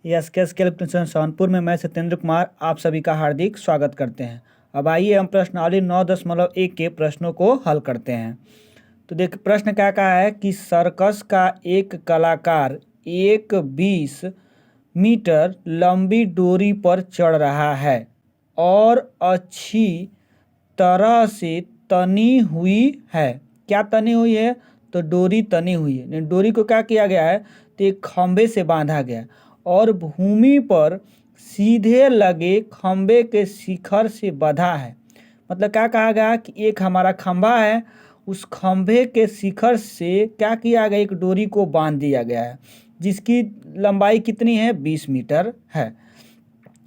SK calculation Sonpur में मैं सत्येंद्र कुमार आप सभी का हार्दिक स्वागत करते हैं। अब आइए हम प्रश्नावली 9.1 के प्रश्नों को हल करते हैं। तो देखिए प्रश्न क्या कहा है कि सर्कस का एक कलाकार 120 मीटर लंबी डोरी पर चढ़ रहा है और अच्छी तरह से तनी हुई है। क्या तनी हुई है? तो डोरी तनी हुई है। डोरी को क्या किया गया है? तो एक खंभे से बांधा गया है और भूमि पर सीधे लगे खंभे के शिखर से बंधा है। मतलब क्या कहा गया कि एक हमारा खंभा है, उस खंभे के शिखर से क्या किया गया, एक डोरी को बांध दिया गया है जिसकी लंबाई कितनी है? 20 मीटर है।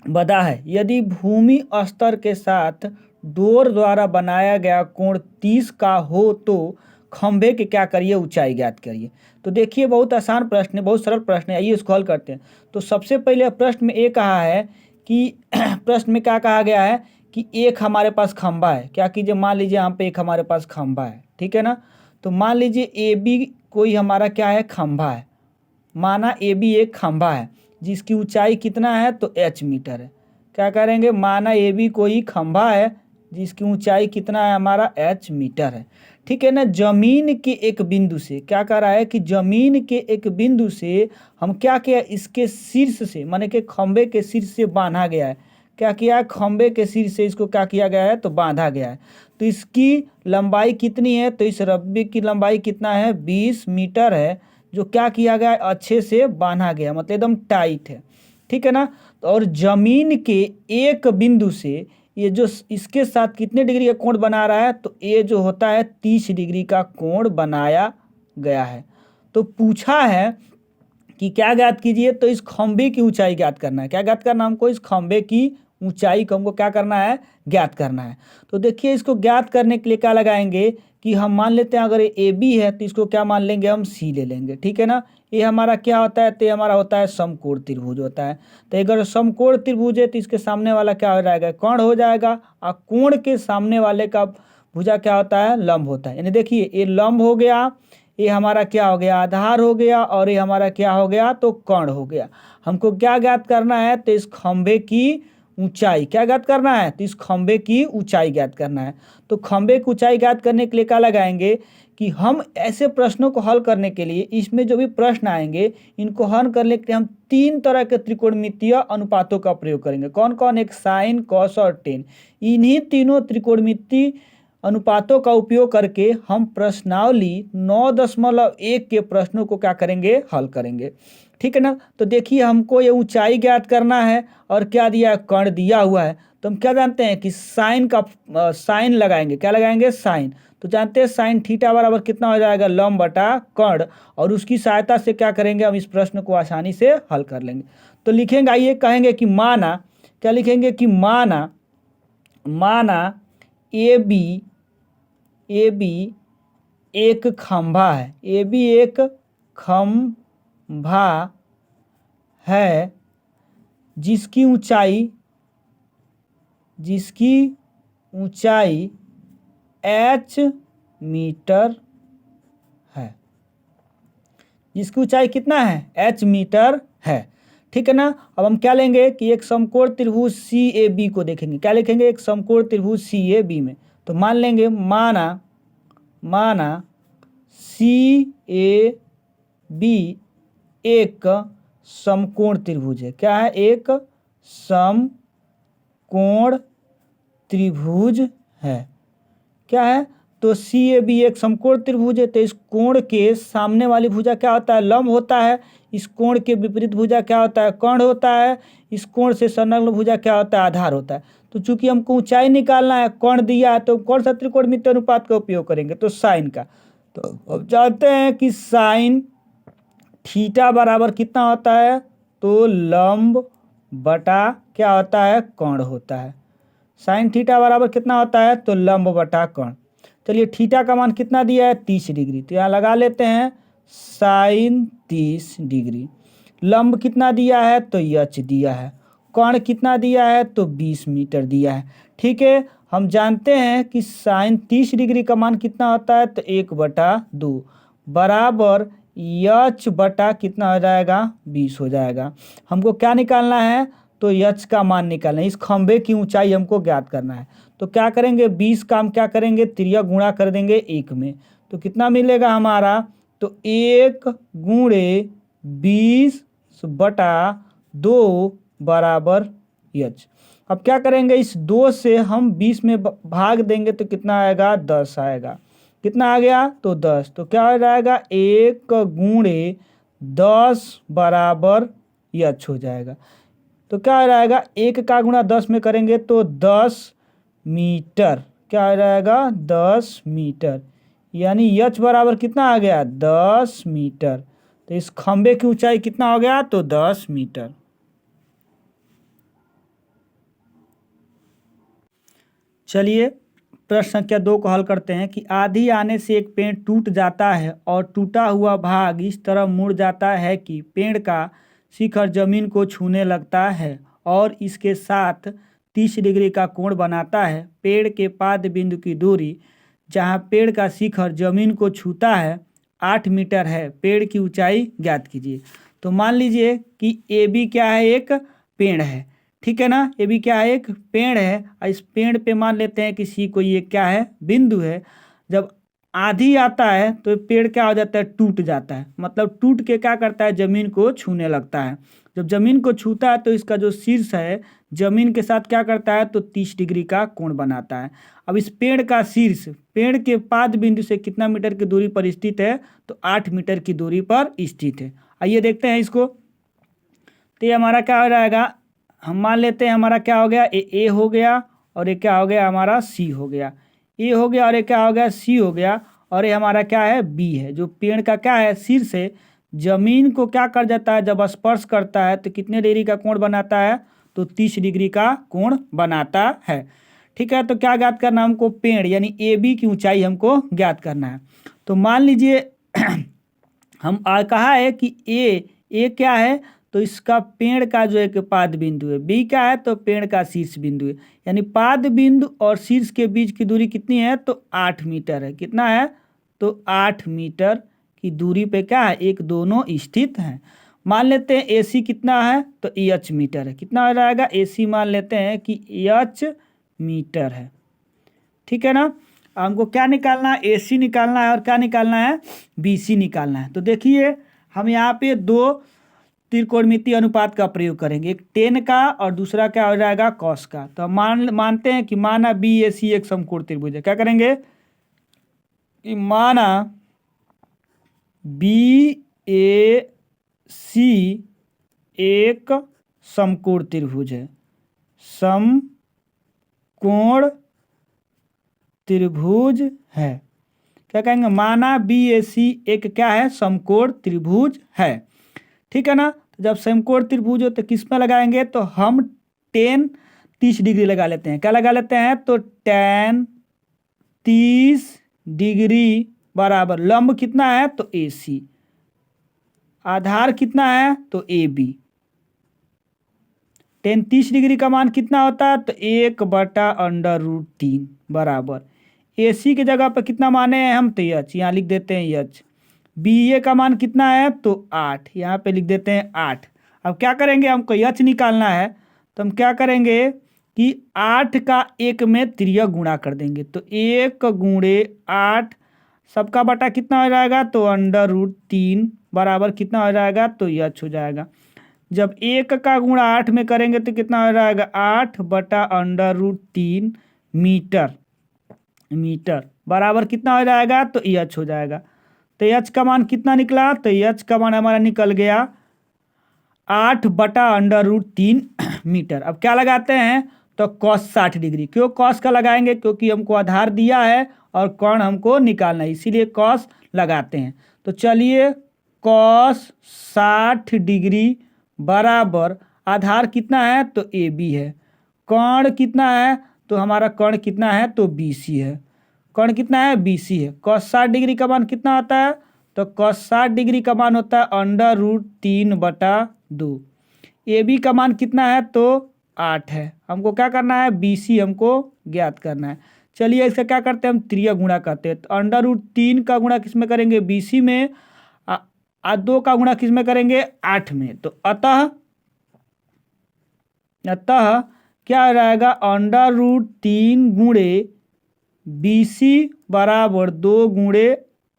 बंधा है। यदि भूमि स्तर के साथ डोर द्वारा बनाया गया कोण 30 का हो तो खंभे के क्या करिए? ऊंचाई ज्ञात करिए। तो देखिए बहुत आसान प्रश्न है, बहुत सरल प्रश्न है। आइए इसको हल करते हैं। तो सबसे पहले प्रश्न में ये कहा है कि प्रश्न में क्या कहा गया है कि एक हमारे पास खंभा है। क्या कीजिए, मान लीजिए यहाँ पे एक हमारे पास खंभा है, ठीक है ना। तो मान लीजिए ए बी कोई हमारा क्या है? खंभा है। माना ए बी एक खंभा है जिसकी ऊंचाई कितना है? तो h मीटर है। क्या करेंगे? माना ए बी कोई खंभा है जिसकी ऊंचाई कितना है? हमारा h मीटर है, ठीक है ना। जमीन के एक बिंदु से क्या कर रहा है कि जमीन के एक बिंदु से हम क्या किया? इसके शीर्ष से माने कि खंभे के शीर्ष से बांधा गया है। क्या किया? खंभे के शीर्ष से इसको क्या किया गया है? तो बांधा गया है। तो इसकी लंबाई कितनी है? तो इस रब्बे की लंबाई कितना है? 20 मीटर है, जो क्या किया गया है? अच्छे से बांधा गया, मतलब एकदम टाइट है, ठीक है ना। और जमीन के एक बिंदु से ये जो इसके साथ कितने डिग्री का कोण बना रहा है? तो ये जो होता है 30 डिग्री का कोण बनाया गया है। तो पूछा है कि क्या ज्ञात कीजिए? तो इस खंभे की ऊंचाई ज्ञात करना है। क्या ज्ञात करना है हमको? इस खंभे की ऊंचाई को हमको क्या करना है? ज्ञात करना है। तो देखिए इसको ज्ञात करने के लिए क्या लगाएंगे कि हम मान लेते हैं अगर ए बी है तो इसको क्या मान लेंगे? हम सी ले लेंगे, ठीक है ना। ये हमारा क्या होता है? तो ये हमारा होता है समकोण त्रिभुज होता है। तो अगर समकोण त्रिभुज है तो इसके सामने वाला क्या हो जाएगा? कोण हो जाएगा। और कोण के सामने वाले का भुजा क्या होता है? लंब होता है। यानी देखिए ये लंब हो गया, ये हमारा क्या हो गया? आधार हो गया, और ये हमारा क्या हो गया? तो कोण हो गया। हमको क्या ज्ञात करना है? तो इस खंभे की ऊंचाई क्या ज्ञात करना है? तो इस खंभे की ऊंचाई ज्ञात करना है। तो खंभे की ऊंचाई ज्ञात करने के लिए क्या लगाएंगे कि हम ऐसे प्रश्नों को हल करने के लिए इसमें जो भी प्रश्न आएंगे इनको हल करने के लिए हम 3 तरह के त्रिकोणमितीय अनुपातों का प्रयोग करेंगे। कौन कौन? एक साइन, कॉस और टेन। इन्हीं तीनों त्रिकोणमितीय अनुपातों का उपयोग करके हम प्रश्नावली 9.1 के प्रश्नों को क्या करेंगे? हल करेंगे, ठीक है ना। तो देखिए हमको ये ऊंचाई ज्ञात करना है और क्या दिया है? कोण दिया हुआ है। तो हम क्या जानते हैं कि साइन का साइन लगाएंगे। क्या लगाएंगे? साइन। तो जानते हैं साइन थीटा बराबर कितना हो जाएगा? लंब बटा कोण। और उसकी सहायता से क्या करेंगे? हम इस प्रश्न को आसानी से हल कर लेंगे। तो लिखेंगे, आइए कहेंगे कि माना, क्या लिखेंगे कि माना ए बी एक खंभा है। ए बी एक खंभा है जिसकी ऊंचाई h मीटर है। जिसकी ऊंचाई कितना है? h मीटर है, ठीक है ना। अब हम क्या लेंगे कि एक समकोण त्रिभुज सी ए बी को देखेंगे। क्या लिखेंगे? एक समकोण त्रिभुज सी ए बी में तो मान लेंगे माना सी ए बी एक समकोण त्रिभुज है। क्या है? एक समकोण त्रिभुज है। क्या है? तो सी ए बी एक समकोण त्रिभुज है। तो इस कोण के सामने वाली भुजा क्या होता है? लंब होता है। इस कोण के विपरीत भुजा क्या होता है? कोण होता है। इस कोण से संलग्न भुजा क्या होता है? आधार होता है। तो चूंकि हमको ऊंचाई निकालना है, कोण दिया है, तो कौन सा त्रिकोणमितीय अनुपात का उपयोग करेंगे? तो साइन का। तो अब जानते हैं कि साइन थीटा बराबर कितना होता है? तो लंब बटा क्या होता है? कोण होता है। साइन थीटा बराबर कितना होता है? तो लंब बटा कोण। चलिए थीटा का मान कितना दिया है? 30 डिग्री। तो यहाँ लगा लेते हैं साइन 30 डिग्री। लंब कितना दिया है? तो h दिया है। कोण कितना दिया है? तो 20 मीटर दिया है, ठीक है। हम जानते हैं कि साइन 30 डिग्री का मान कितना होता है? तो 1/2 बराबर यच बटा कितना हो जाएगा 20 हो जाएगा। हमको क्या निकालना है, तो यच का मान निकालना है। इस खंभे की ऊंचाई हमको ज्ञात करना है। तो क्या करेंगे, 20 का हम क्या करेंगे, त्रिया गुणा कर देंगे 1 में, तो कितना मिलेगा हमारा, तो 1 गुणे 20 बटा 2 बराबर यच। अब क्या करेंगे, इस 2 से हम 20 में भाग देंगे तो कितना आएगा, 10 आएगा। कितना आ गया, तो 10। तो क्या हो जाएगा, 1 गुणे 10 बराबर यच हो जाएगा। तो क्या हो जाएगा, 1 का गुणा 10 में करेंगे तो 10 मीटर। क्या हो जाएगा, 10 मीटर। यानी यच बराबर कितना आ गया, 10 मीटर। तो इस खंबे की ऊंचाई कितना हो गया, तो 10 मीटर। चलिए प्रश्न संख्या 2 को हल करते हैं कि आंधी आने से एक पेड़ टूट जाता है और टूटा हुआ भाग इस तरह मुड़ जाता है कि पेड़ का शिखर जमीन को छूने लगता है और इसके साथ 30 डिग्री का कोण बनाता है। पेड़ के पाद बिंदु की दूरी जहां पेड़ का शिखर जमीन को छूता है 8 मीटर है। पेड़ की ऊंचाई ज्ञात कीजिए। तो मान लीजिए कि ए बी क्या है, एक पेड़ है, ठीक है ना। ये भी क्या है, एक पेड़ है। और इस पेड़ पे मान लेते हैं किसी को ये क्या है, बिंदु है। जब आंधी आता है तो पेड़ क्या हो जाता है, टूट जाता है। मतलब टूट के क्या करता है, जमीन को छूने लगता है। जब जमीन को छूता है तो इसका जो शीर्ष है जमीन के साथ क्या करता है, तो 30 डिग्री का कोण बनाता है। अब इस पेड़ का शीर्ष पेड़ के पाद बिंदु से कितना मीटर की दूरी पर स्थित है, तो 8 मीटर की दूरी पर स्थित है। आइए देखते हैं इसको। तो ये हमारा क्या हो जाएगा, हम मान लेते हैं हमारा क्या हो गया, ए हो गया और ये क्या हो गया, हमारा सी हो गया। ए हो गया और ये क्या हो गया, सी हो गया। और ये हमारा क्या है, बी है। जो पेड़ का क्या है, शीर्ष से जमीन को क्या कर जाता है, जब स्पर्श करता है तो कितने डिग्री का कोण बनाता है, तो 30 डिग्री का कोण बनाता है। ठीक है, तो क्या ज्ञात करना हमको, पेड़ यानी ए बी की ऊंचाई हमको ज्ञात करना है। तो मान लीजिए हम कहा है कि ए क्या है, तो इसका पेड़ का जो एक पाद बिंदु है। बी क्या है, तो पेड़ का शीर्ष बिंदु है। यानी पाद बिंदु और शीर्ष के बीच की दूरी कितनी है, तो 8 मीटर है। कितना है, तो 8 मीटर की दूरी पे क्या है, एक दोनों स्थित हैं। मान लेते हैं एसी कितना है, तो एच मीटर है। कितना हो जाएगा, एसी मान लेते हैं कि एच मीटर है। ठीक है ना। हमको क्या निकालना है, एसी निकालना है और क्या निकालना है, बीसी निकालना है। तो देखिए हम यहाँ पे 2 त्रिकोणमितीय अनुपात का प्रयोग करेंगे, एक टेन का और दूसरा क्या हो जाएगा, कॉस का। तो हम मानते हैं कि माना बी ए सी एक समकोण त्रिभुज है। क्या करेंगे कि माना बी ए सी एक समकोण त्रिभुज है, समकोण त्रिभुज है। क्या कहेंगे, माना बी ए सी एक क्या है, समकोण त्रिभुज है। ठीक है ना। जब समकोण त्रिभुज हो तो किस में लगाएंगे, तो हम टेन 30 डिग्री लगा लेते हैं। क्या लगा लेते हैं, तो टेन 30 डिग्री बराबर लंब कितना है, तो ए सी, आधार कितना है, तो ए बी। टेन 30 डिग्री का मान कितना होता है, तो 1/√3 बराबर ए सी की जगह पर कितना माने हैं हम, तो एच, यहाँ लिख देते हैं एच। बी ए का मान कितना है, तो 8, यहाँ पे लिख देते हैं 8। अब क्या करेंगे, हमको एच निकालना है। तो हम क्या करेंगे कि 8 का 1 में त्रिया गुणा कर देंगे। तो 1 गुणे 8 सबका बटा कितना हो जाएगा, तो √3 बराबर कितना हो जाएगा, तो एच हो जाएगा। जब 1 का गुणा 8 में करेंगे तो कितना हो जाएगा, 8/√3 मीटर बराबर कितना हो जाएगा, तो एच हो जाएगा। तो एच का मान कितना निकला, तो एच का मान हमारा निकल गया 8/√3 मीटर। अब क्या लगाते हैं, तो कॉस 60 डिग्री। क्यों कॉस का लगाएंगे, क्योंकि हमको आधार दिया है और कोण हमको निकालना है, इसीलिए कॉस लगाते हैं। तो चलिए कॉस 60 डिग्री बराबर आधार कितना है, तो ए बी है। कोण कितना है, तो हमारा कोण कितना है, तो बी सी है। कोण कितना है, बी सी है। कॉस 60 डिग्री का मान कितना होता है, तो कॉस 60 डिग्री का मान होता है √3/2। ए बी का मान कितना है, तो 8 है। हमको क्या करना है, बी सी हमको ज्ञात करना है। चलिए इसका क्या करते हैं, हम त्रिया गुणा करते हैं। तो √3 का गुणा किस में करेंगे, बी सी में, आज 2 का गुणा किस में करेंगे? 8 में। तो अतः क्या हो जाएगा? √3 गुणे BC बराबर 2 गुणे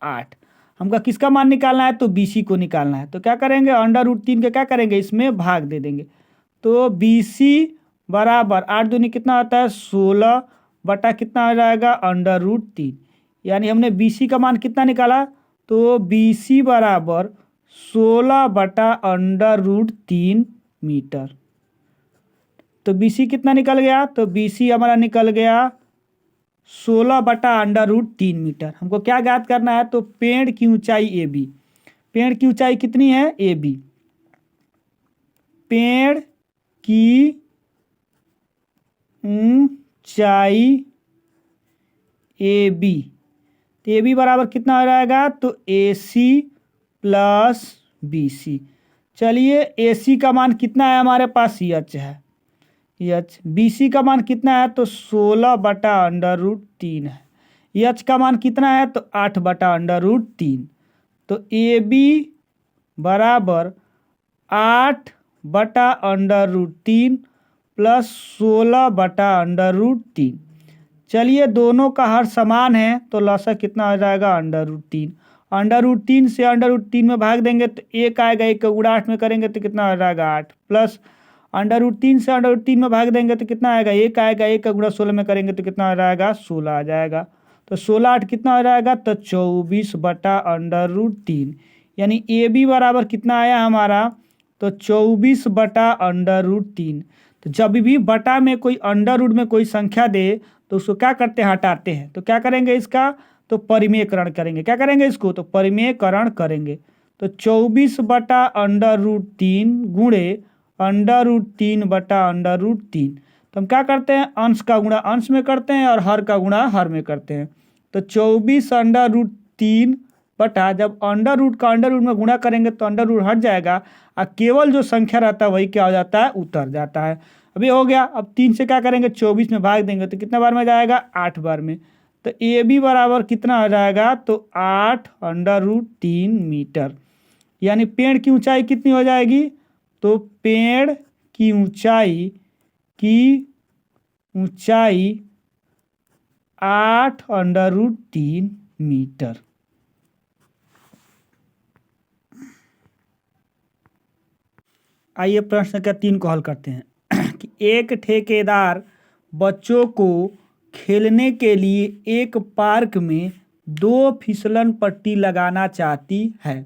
8। हमका किसका मान निकालना है? तो BC को निकालना है। तो क्या करेंगे? √3 के क्या करेंगे? इसमें भाग दे देंगे। तो BC बराबर 8 दूनी कितना होता है? 16 बटा कितना हो जाएगा? √3। यानी हमने BC का मान कितना निकाला? तो BC बराबर 16 बटा √3 मीटर। तो BC कितना निकल गया? तो BC हमारा निकल गया 16 बटा √3 मीटर। हमको क्या ज्ञात करना है? तो पेड़ की ऊंचाई AB। पेड़ की ऊंचाई कितनी है? AB। पेड़ की ऊंचाई AB। तो AB बराबर कितना हो जाएगा? तो AC प्लस BC। चलिए AC का मान कितना है हमारे पास? H है। H। BC का मान कितना है? तो 16 बटा √3 है। H का मान कितना है? तो 8 बटा √3। तो AB बराबर 8 बटा √3 प्लस 16 बटा √3। चलिए दोनों का हर समान है तो लसा कितना हो जाएगा? √3। √3 से √3 में भाग देंगे तो 1 आएगा, 1 का गुणा 8 में करेंगे तो कितना हो जाएगा? 8 प्लस √3 से √3 में भाग देंगे तो कितना आएगा? 1 आएगा, 1 का गुणा 16 में करेंगे तो कितना हो जाएगा? 16 आ जाएगा। तो 16 8 कितना हो जाएगा? तो 24 बटा √3। यानी AB बराबर कितना आया हमारा? तो 24 बटा √3। तो जब भी बटा में कोई अंडर में कोई संख्या दे तो उसको क्या करते हैं? हटाते हैं। तो क्या करेंगे इसका? तो परिमेयकरण करेंगे। क्या करेंगे इसको? तो परिमेयकरण करेंगे। तो 24 बटा √3 गुणे √3 बटा √3। तो हम क्या करते हैं? अंश का गुणा अंश में करते हैं और हर का गुणा हर में करते हैं। तो 24 √3 बटा, जब अंडर का अंडर में गुणा करेंगे तो अंडर हट जाएगा और केवल जो संख्या रहता है वही क्या हो जाता है? उतर जाता है। अभी हो गया। अब 3 से क्या करेंगे? 24 में भाग देंगे तो कितना बार में जाएगा? 8 बार में। तो AB बराबर कितना हो जाएगा? तो 8 √3 मीटर। यानी पेड़ की ऊंचाई कितनी हो जाएगी? तो पेड़ की ऊंचाई 8 √3 मीटर। आइए प्रश्न संख्या 3 को हल करते हैं कि एक ठेकेदार बच्चों को खेलने के लिए एक पार्क में 2 फिसलन पट्टी लगाना चाहती है।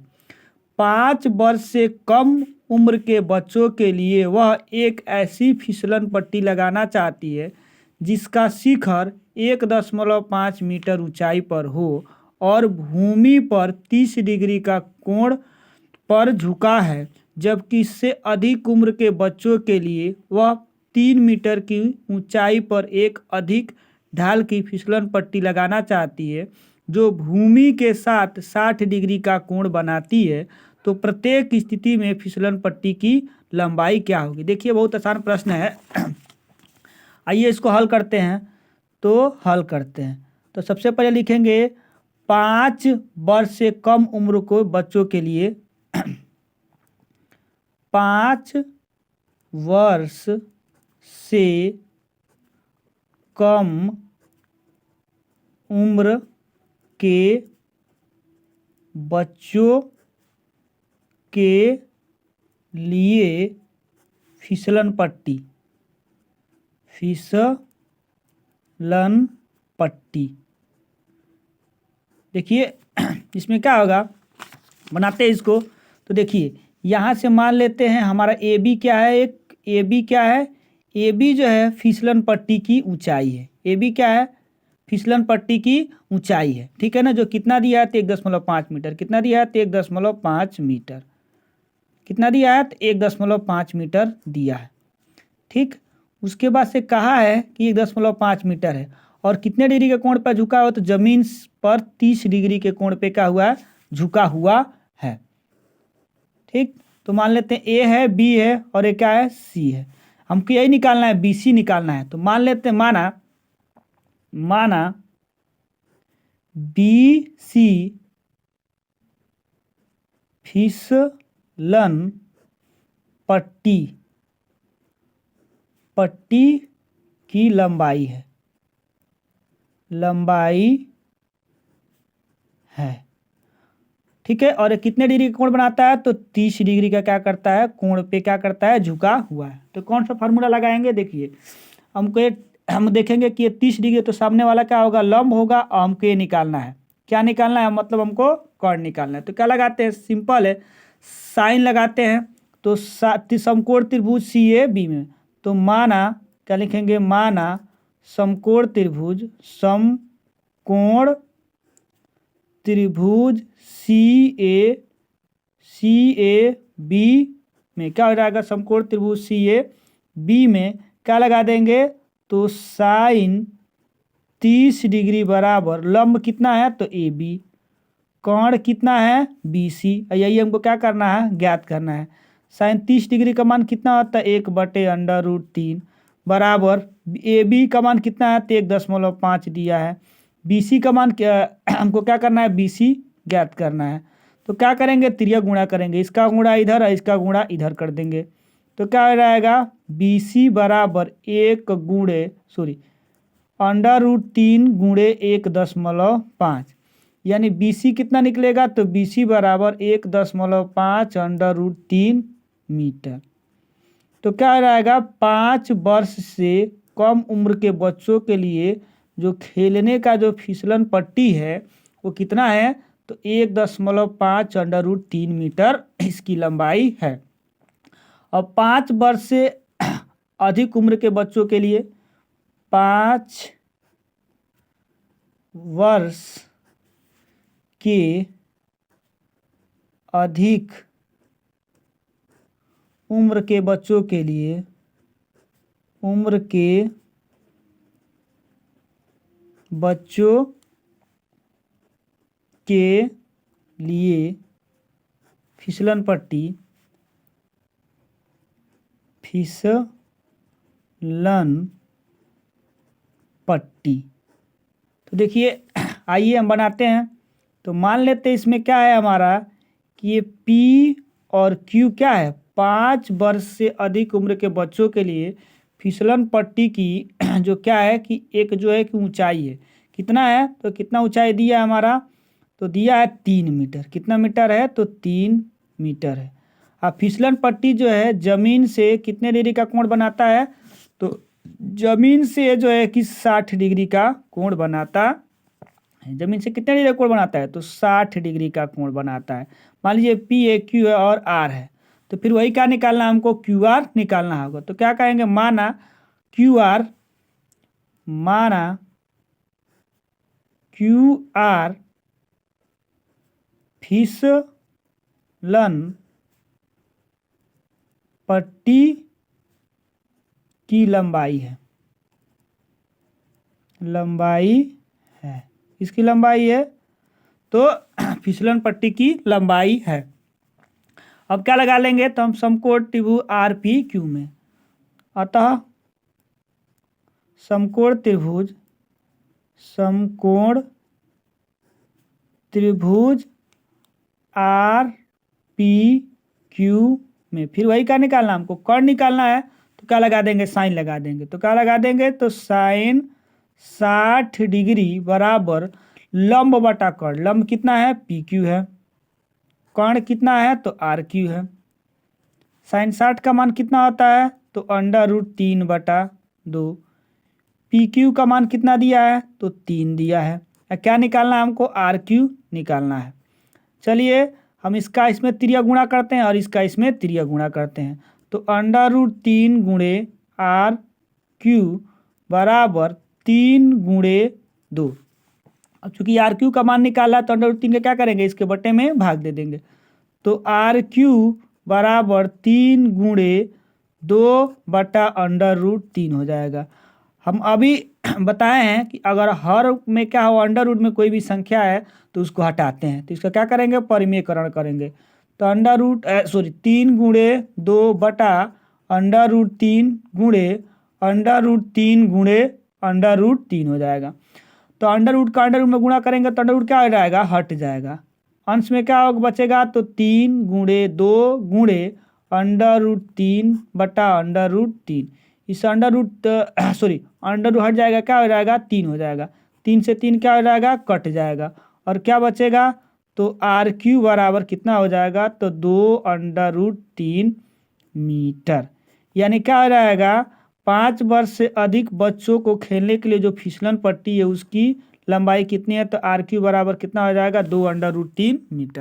5 वर्ष से कम उम्र के बच्चों के लिए वह एक ऐसी फिसलन पट्टी लगाना चाहती है जिसका शिखर 1.5 मीटर ऊंचाई पर हो और भूमि पर 30 डिग्री का कोण पर झुका है, जबकि इससे अधिक उम्र के बच्चों के लिए वह 3 मीटर की ऊंचाई पर एक अधिक ढाल की फिसलन पट्टी लगाना चाहती है जो भूमि के साथ 60 डिग्री का कोण बनाती है। तो प्रत्येक स्थिति में फिसलन पट्टी की लंबाई क्या होगी? देखिए बहुत आसान प्रश्न है। आइए इसको हल करते हैं। तो सबसे पहले लिखेंगे 5 वर्ष से कम उम्र को बच्चों के लिए 5 वर्ष से कम उम्र के बच्चों के लिए फिसलन पट्टी देखिए इसमें क्या होगा? बनाते हैं इसको। तो देखिए यहाँ से मान लेते हैं हमारा AB क्या है? AB क्या है? AB जो है फिसलन पट्टी की ऊंचाई है। AB क्या है? फिसलन पट्टी की ऊंचाई है। ठीक है ना? जो कितना दिया है? तो 1.5 मीटर। कितना दिया है? तो 1.5 मीटर। कितना दिया है? तो 1.5 मीटर दिया है। ठीक। उसके बाद से कहा है कि 1.5 मीटर है और कितने डिग्री के कोण पर झुका हुआ? तो जमीन पर 30 डिग्री के कोण पे क्या हुआ है? झुका हुआ है। ठीक। तो मान लेते हैं A है, B है और ये क्या है? C है। हमको यही निकालना है, BC निकालना है। तो मान लेते हैं माना BC फिसलन पट्टी की लंबाई है। ठीक है, और ये कितने डिग्री का कोण बनाता है? तो 30 डिग्री का क्या करता है? कोण पे क्या करता है? झुका हुआ है। तो कौन सा फार्मूला लगाएंगे? देखिए, हम देखेंगे कि ये 30 डिग्री, तो सामने वाला क्या होगा? लंब होगा, और हमको ये निकालना है। क्या निकालना है? मतलब हमको कोण निकालना है। तो क्या लगाते हैं? सिंपल है, साइन लगाते हैं। तो समकोण त्रिभुज CAB में, तो माना क्या लिखेंगे? माना समकोण त्रिभुज CAB में क्या हो जाएगा? समकोण त्रिभुज CAB में क्या लगा देंगे? तो साइन 30 डिग्री बराबर लंब कितना है? तो AB, कोण कितना है? BC। यही हमको क्या करना है? ज्ञात करना है। साइन 30 डिग्री का मान कितना होता है? 1/√3 बराबर AB का मान कितना है? तो 1.5 दिया है। BC का मान हमको क्या करना है? BC ज्ञात करना है। तो क्या करेंगे? त्रिया गुणा करेंगे, इसका गुणा इधर और इसका गुणा इधर कर देंगे। तो क्या हो जाएगा? BC बराबर 1/3 गुणे 1.5, यानी BC कितना निकलेगा? तो BC बराबर 1.5 मीटर। तो क्या हो जाएगा? 5 वर्ष से कम उम्र के बच्चों के लिए जो खेलने का जो फिसलन पट्टी है वो कितना है? तो 1.5 मीटर इसकी लंबाई है। अब 5 वर्ष से अधिक उम्र के बच्चों के लिए, 5 वर्ष के अधिक उम्र के बच्चों के लिए फिसलन पट्टी। तो देखिए, आइए हम बनाते हैं। तो मान लेते हैं इसमें क्या है हमारा कि ये P और Q क्या है? 5 वर्ष से अधिक उम्र के बच्चों के लिए फिसलन पट्टी की जो क्या है कि एक जो है कि ऊंचाई है, कितना है? तो कितना ऊंचाई दिया है हमारा? तो दिया है 3 मीटर। कितना मीटर है? तो 3 मीटर है। अब फिसलन पट्टी जो है जमीन से कितने डिग्री का कोण बनाता है? तो जमीन से जो है कि 60 डिग्री का कोण बनाता है। जमीन से कितने डिग्री का कोण बनाता है? तो 60 डिग्री का कोण बनाता है। मान लीजिए P है, Q है और R है, तो फिर वही क्या निकालना? हमको QR निकालना होगा। तो क्या कहेंगे? माना QR फिसलन पट्टी की लंबाई है। इसकी लंबाई है, तो फिसलन पट्टी की लंबाई है। अब क्या लगा लेंगे? तो हम समकोण त्रिभुज RPQ में, अतः समकोण त्रिभुज RPQ में फिर वही क्या निकालना? हमको कोण निकालना है। तो क्या लगा देंगे? साइन लगा देंगे। तो क्या लगा देंगे? तो साइन 60 डिग्री बराबर लंब बटा कोण। लंब कितना है? PQ है। कोण कितना है? तो RQ है। साइन 60 का मान कितना होता है? तो √3/2। PQ का मान कितना दिया है? तो 3 दिया है। क्या निकालना है हमको? RQ निकालना है। चलिए हम इसका इसमें त्रिया गुणा करते हैं और इसका इसमें त्रिया गुणा करते हैं। तो √3 गुणे RQ बराबर 3 गुणे 2। अब चूंकि RQ का मान निकाला है तो √3 का क्या करेंगे? इसके बटे में भाग दे देंगे। तो RQ बराबर 3 गुणे 2/√3 हो जाएगा। हम अभी बताए हैं कि अगर हर में क्या हो, अंडर रूट में कोई भी संख्या है तो उसको हटाते हैं। तो इसका क्या करेंगे? परिमेयकरण करेंगे। तो 3 गुणे 2/√3 गुणे √3 गुणे √3 हो जाएगा। तो अंडर रूट का अंडर रूट में गुणा करेंगे तो अंडर रूट क्या हो जाएगा? हट जाएगा। अंश में क्या होगा बचेगा, तो 3 गुणे 2 गुणे √3 बटा √3। इस अंडर रूट हट जाएगा, क्या हो जाएगा, 3 हो जाएगा। 3 से 3 क्या हो जाएगा, कट जाएगा। और क्या बचेगा, तो RQ बराबर कितना हो जाएगा, तो 2√3 मीटर। यानी क्या हो जाएगा, 5 वर्ष से अधिक बच्चों को खेलने के लिए जो फिसलन पट्टी है उसकी लंबाई कितनी है, तो RQ बराबर कितना हो जाएगा, 2√3 मीटर।